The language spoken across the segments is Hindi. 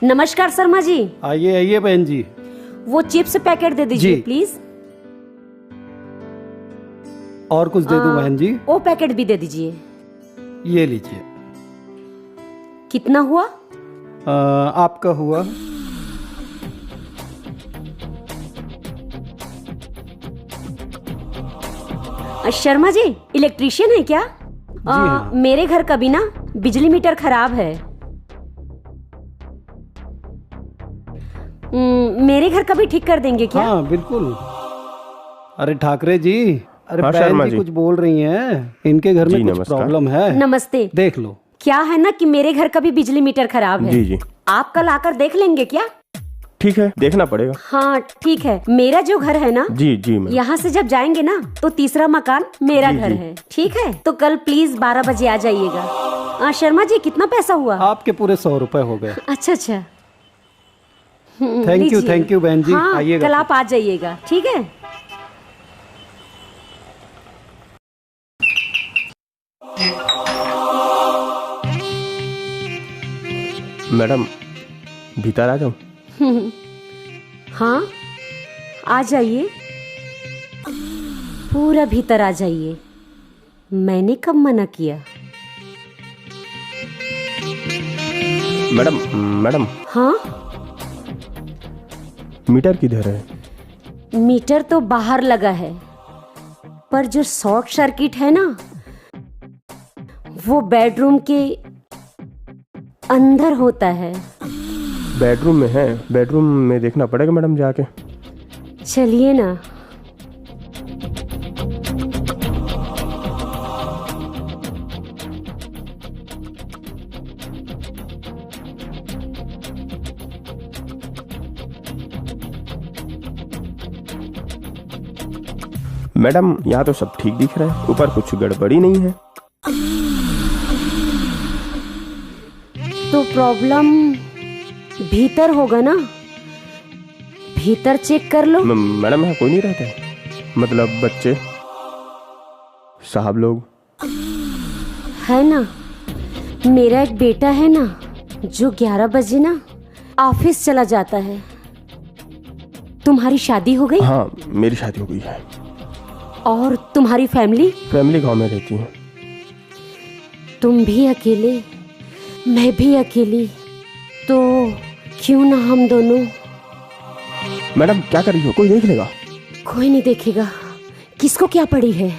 नमस्कार शर्मा जी। आइए आइए बहन जी। वो चिप्स पैकेट दे दीजिए प्लीज। और कुछ दे दूं बहन जी? वो पैकेट भी दे दीजिए। ये लीजिए। कितना हुआ? आपका हुआ शर्मा जी इलेक्ट्रिशियन है क्या? हाँ। मेरे घर का भी ना बिजली मीटर खराब है। मेरे घर का भी ठीक कर देंगे क्या? हाँ बिल्कुल। अरे ठाकरे जी, अरे हाँ, बहन जी कुछ बोल रही हैं, इनके घर में कुछ प्रॉब्लम है। नमस्ते। देख लो। क्या है ना कि मेरे घर का भी बिजली मीटर खराब है। जी जी। आप कल आकर देख लेंगे क्या? ठीक है, देखना पड़ेगा। हाँ ठीक है। मेरा जो घर है ना, जी जी मैम। यहाँ से जब जाएंगे ना तो तीसरा मकान मेरा घर है। ठीक है, तो कल प्लीज 12 बजे आ जाइएगा। शर्मा जी कितना पैसा हुआ? आपके पूरे 100 रुपए हो गए। अच्छा अच्छा। थैंक यू बहन जी। हाँ, आइएगा कल आप आ जाइएगा। ठीक है। मैडम भीतर आ जाऊं? हाँ आ जाइए, पूरा भीतर आ जाइए। मैंने कब मना किया? मैडम मैडम हाँ मीटर किधर है? मीटर तो बाहर लगा है, पर जो शॉर्ट सर्किट है ना वो बेडरूम के अंदर होता है। बेडरूम में है? बेडरूम में देखना पड़ेगा मैडम जाके। चलिए ना। मैडम यहाँ तो सब ठीक दिख रहा है, ऊपर कुछ गड़बड़ी नहीं है। तो प्रॉब्लम भीतर होगा ना, भीतर चेक कर लो। मैडम यहाँ कोई नहीं रहता है? मतलब बच्चे साहब लोग? है ना, मेरा एक बेटा है ना जो 11 बजे ना ऑफिस चला जाता है। तुम्हारी शादी हो गई? हाँ मेरी शादी हो गई है। और तुम्हारी फैमिली? फैमिली गांव में रहती है। तुम भी अकेले, मैं भी अकेली, तो क्यों ना हम दोनों। मैडम क्या कर रही हो? कोई देख लेगा? कोई नहीं देखेगा, किसको क्या पड़ी है।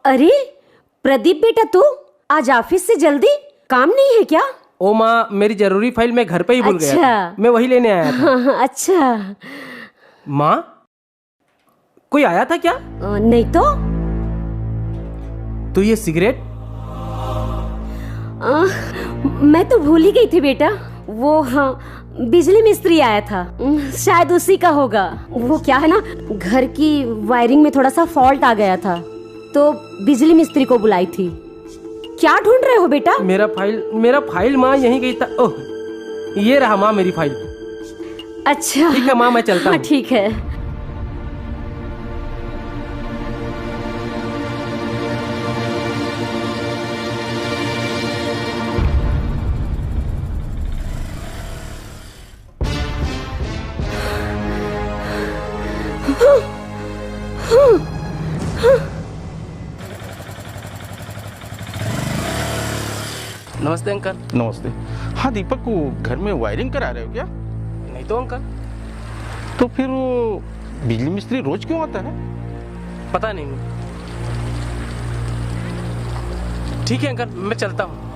अरे प्रदीप बेटा, तू आज ऑफिस से जल्दी? काम नहीं है क्या? ओ माँ, मेरी जरूरी फाइल मैं घर पे ही भूल गया था। मैं वही लेने आया था। हाँ, अच्छा। माँ कोई आया था क्या? नहीं तो ये सिगरेट? मैं तो भूल ही गई थी बेटा। वो हाँ, बिजली मिस्त्री आया था, शायद उसी का होगा। वो क्या है ना, घर की वायरिंग में थोड़ा सा फॉल्ट आ गया था, तो बिजली मिस्त्री को बुलाई थी। क्या ढूंढ रहे हो बेटा? मेरा फाइल माँ यहीं गई था। ओह, ये रहा माँ मेरी फाइल। अच्छा ठीक है माँ, मैं चलता हूँ। ठीक है। नमस्ते अंकल। नमस्ते। हाँ दीपक, को घर में वायरिंग करा रहे हो क्या? नहीं तो अंकल, तो फिर वो बिजली मिस्त्री रोज क्यों आता है? पता नहीं। ठीक है अंकल, मैं चलता हूँ।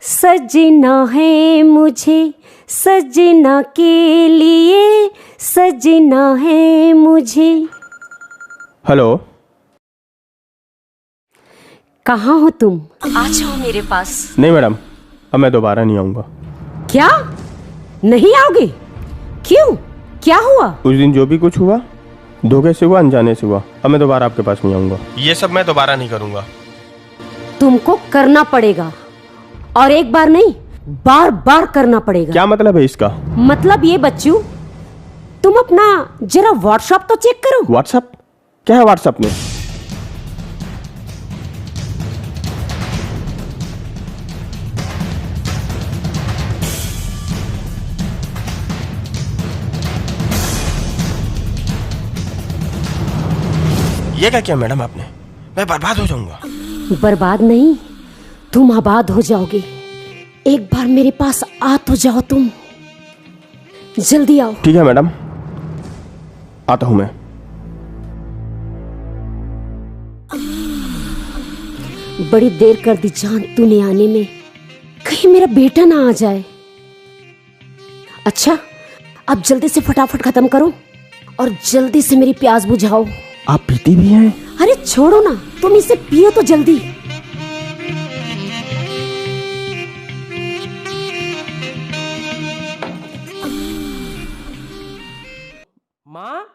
सजना है मुझे सजना के लिए, सजना है मुझे। हेलो, कहाँ हो तुम? आ जाओ मेरे पास। नहीं मैडम, अब मैं दोबारा नहीं आऊँगा। क्या नहीं आओगे? क्यों, क्या हुआ? उस दिन जो भी कुछ हुआ धोखे से हुआ, अनजाने से हुआ। अब मैं दोबारा आपके पास नहीं आऊँगा। ये सब मैं दोबारा नहीं करूँगा। तुमको करना पड़ेगा, और एक बार नहीं, बार बार करना पड़ेगा। क्या मतलब है इसका? मतलब ये बच्चू, तुम अपना जरा व्हाट्सएप तो चेक करो। व्हाट्सएप? क्या है व्हाट्सएप में? ये क्या किया मैडम आपने? मैं बर्बाद हो जाऊंगा। बर्बाद नहीं, तुम आबाद हो जाओगे। एक बार मेरे पास आ तो जाओ तुम, जल्दी आओ। ठीक है मैडम, आता हूं मैं। बड़ी देर कर दी जान तूने आने में, कहीं मेरा बेटा ना आ जाए। अच्छा, अब जल्दी से फटाफट खत्म करो और जल्दी से मेरी प्यास बुझाओ। आप पीती भी हैं? अरे छोड़ो ना, तुम इसे पियो तो जल्दी। माँ,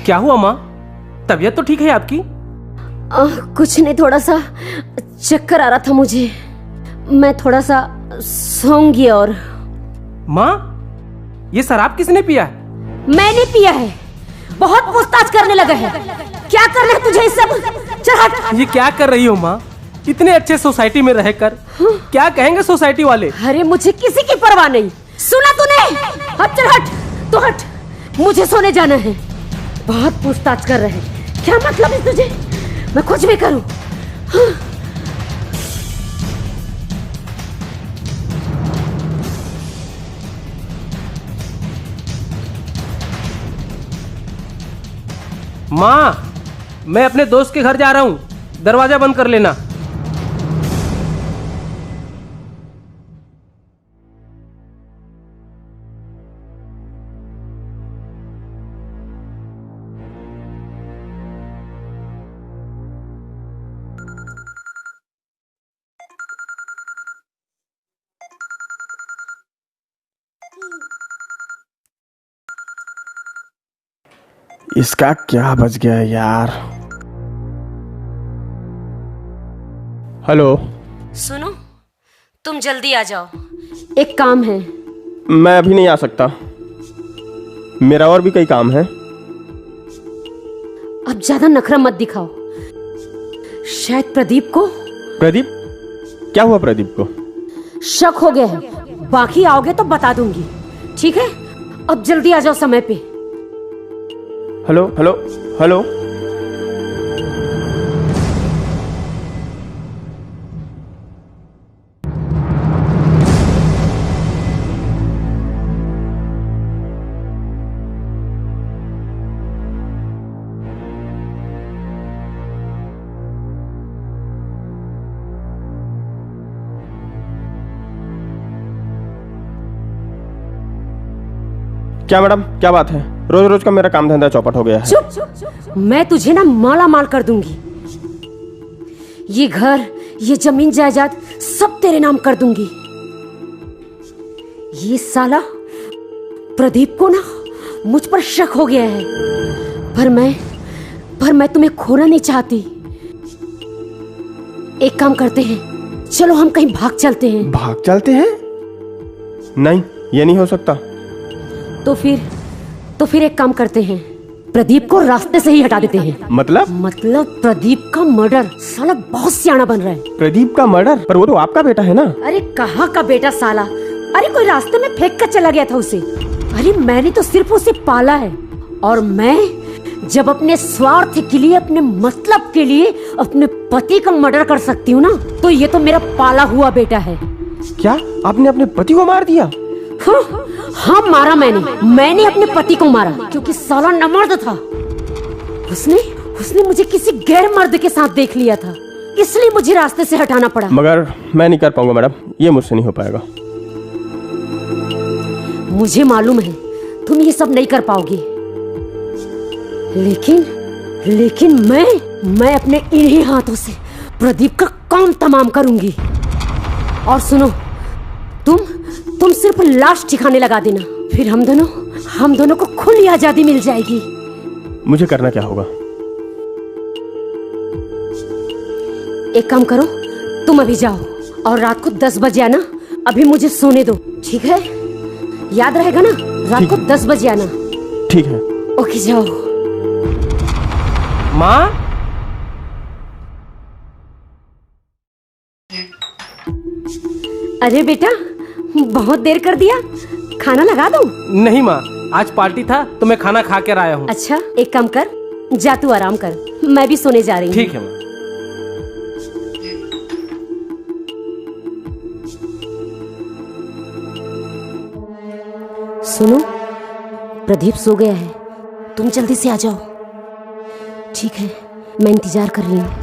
क्या हुआ माँ? तबीयत तो ठीक है आपकी? कुछ नहीं, थोड़ा सा चक्कर आ रहा था मुझे, मैं थोड़ा सा सोऊंगी। और माँ, ये शराब किसने पिया है? मैंने पिया है। बहुत पूछताछ करने लगा है। क्या कर रहे हैं तुझे इस सब? चल हट। ये क्या कर रही हो माँ? इतने अच्छे सोसाइटी में रहकर क्या कहेंगे सोसाइटी वाले? अरे मुझे किसी की परवाह नहीं, सुना तूने? अब चल हट, तो हट, मुझे सोने जाना है। बहुत पूछताछ कर रहे हैं, क्या मतलब है तुझे? मैं कुछ भी करूं। माँ, मैं अपने दोस्त के घर जा रहा हूँ, दरवाजा बंद कर लेना। इसका क्या बच गया यार। हेलो, सुनो, तुम जल्दी आ जाओ, एक काम है। मैं अभी नहीं आ सकता, मेरा और भी कई काम है। अब ज्यादा नखरा मत दिखाओ। शायद प्रदीप को। प्रदीप? क्या हुआ प्रदीप को? शक हो गया है, बाकी आओगे तो बता दूंगी, ठीक है? अब जल्दी आ जाओ समय पे। Hello hello hello. क्या मैडम, क्या बात है? रोज रोज का मेरा काम धंधा चौपट हो गया है। चुप, मैं तुझे ना माला माल कर दूंगी। ये घर, ये जमीन जायदाद सब तेरे नाम कर दूंगी। ये साला प्रदीप को ना मुझ पर शक हो गया है, पर मैं तुम्हें खोना नहीं चाहती। एक काम करते हैं, चलो हम कहीं भाग चलते हैं। भाग चलते हैं? नहीं, ये नहीं हो सकता। तो फिर एक काम करते हैं, प्रदीप को रास्ते से ही हटा देते हैं। मतलब प्रदीप का मर्डर। साला बहुत सियाना बन रहा है। प्रदीप का मर्डर? पर वो तो आपका बेटा है ना। अरे कहाँ का बेटा साला? अरे कोई रास्ते में फेंक कर चला गया था उसे। अरे मैंने तो सिर्फ उसे पाला है, और मैं जब अपने स्वार्थ के लिए, अपने मतलब के लिए अपने पति का मर्डर कर सकती हूँ ना, तो ये तो मेरा पाला हुआ बेटा है। क्या आपने अपने पति को मार दिया? हाँ मारा मैंने अपने पति को मारा, क्योंकि साला नमर्द था। उसने मुझे किसी गैर मर्द के साथ देख लिया था, इसलिए मुझे रास्ते से हटाना पड़ा। मगर मैं नहीं कर पाऊंगा मैडम, ये मुझसे नहीं हो पाएगा। मुझे मालूम है तुम ये सब नहीं कर पाओगी, लेकिन मैं अपने इन्हीं हाथों से प्रदीप का काम तमाम करूंगी। और सुनो, तुम सिर्फ लाश ठिकाने लगा देना, फिर हम दोनों को खुली आजादी मिल जाएगी। मुझे करना क्या होगा? एक काम करो, तुम अभी जाओ और रात को 10 बजे आना। अभी मुझे सोने दो, ठीक है? याद रहेगा ना, रात को 10 बजे आना। ठीक है। ओके जाओ। माँ, अरे बेटा, बहुत देर कर दिया, खाना लगा दूं? नहीं माँ, आज पार्टी था तो मैं खाना खा कर आया हूँ। अच्छा एक काम कर, जा तू आराम कर, मैं भी सोने जा रही हूँ। ठीक है माँ। सुनो, प्रदीप सो गया है, तुम जल्दी से आ जाओ। ठीक है, मैं इंतजार कर रही हूँ।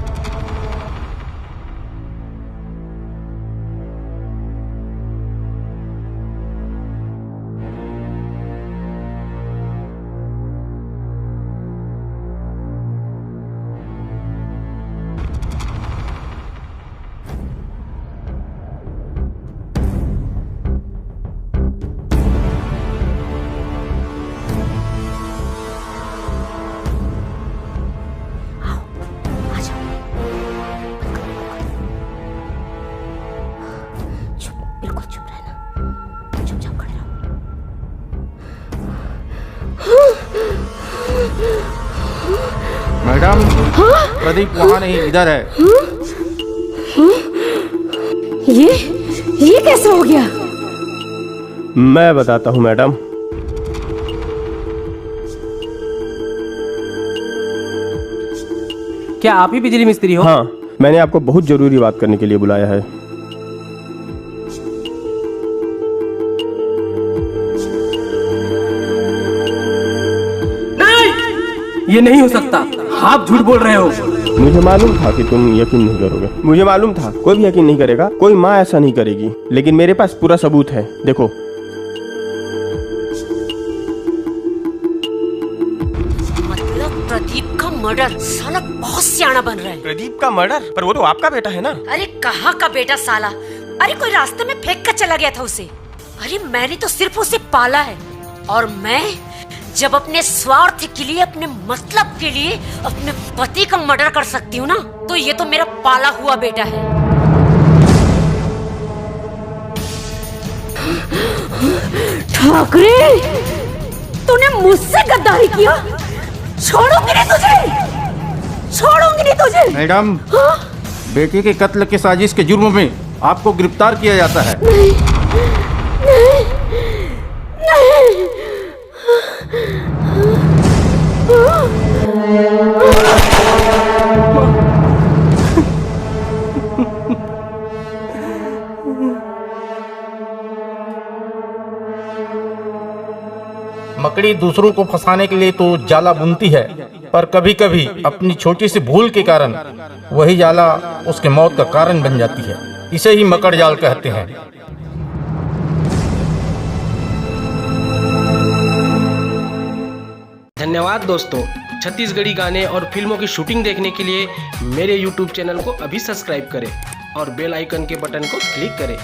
बिल्कुल चुप रहना, चुपचाप खड़े रहो। मैडम, प्रदीप वहाँ नहीं, इधर है। ये कैसे हो गया? मैं बताता हूँ मैडम। क्या आप ही बिजली मिस्त्री हो? हाँ, मैंने आपको बहुत जरूरी बात करने के लिए बुलाया है। ये नहीं हो सकता, आप झूठ बोल रहे हो। मुझे मालूम था कि तुम यकीन नहीं करोगे, मुझे मालूम था कोई भी यकीन नहीं करेगा, कोई माँ ऐसा नहीं करेगी, लेकिन मेरे पास पूरा सबूत है। देखो, मतलब प्रदीप का मर्डर? साला बहुत सियाना बन रहा है। प्रदीप का मर्डर? पर वो तो आपका बेटा है ना। अरे कहाँ का बेटा साला? अरे कोई रास्ते में फेंक कर चला गया था उसे। अरे मैंने तो सिर्फ उसे पाला है, और मैं जब अपने स्वार्थ के लिए, अपने मतलब के लिए अपने पति का मर्डर कर सकती हूँ ना, तो ये तो मेरा पाला हुआ बेटा है। ठाकरे, तूने मुझसे गद्दारी किया, छोड़ूंगी नहीं तुझे। मैडम, बेटे के कत्ल के साजिश के जुर्म में आपको गिरफ्तार किया जाता है। मकड़ी दूसरों को फंसाने के लिए तो जाला बुनती है, पर कभी कभी अपनी छोटी सी भूल के कारण वही जाला उसके मौत का कारण बन जाती है। इसे ही मकड़ जाल कहते हैं। धन्यवाद दोस्तों। छत्तीसगढ़ी गाने और फिल्मों की शूटिंग देखने के लिए मेरे YouTube चैनल को अभी सब्सक्राइब करें और बेल आइकन के बटन को क्लिक करें।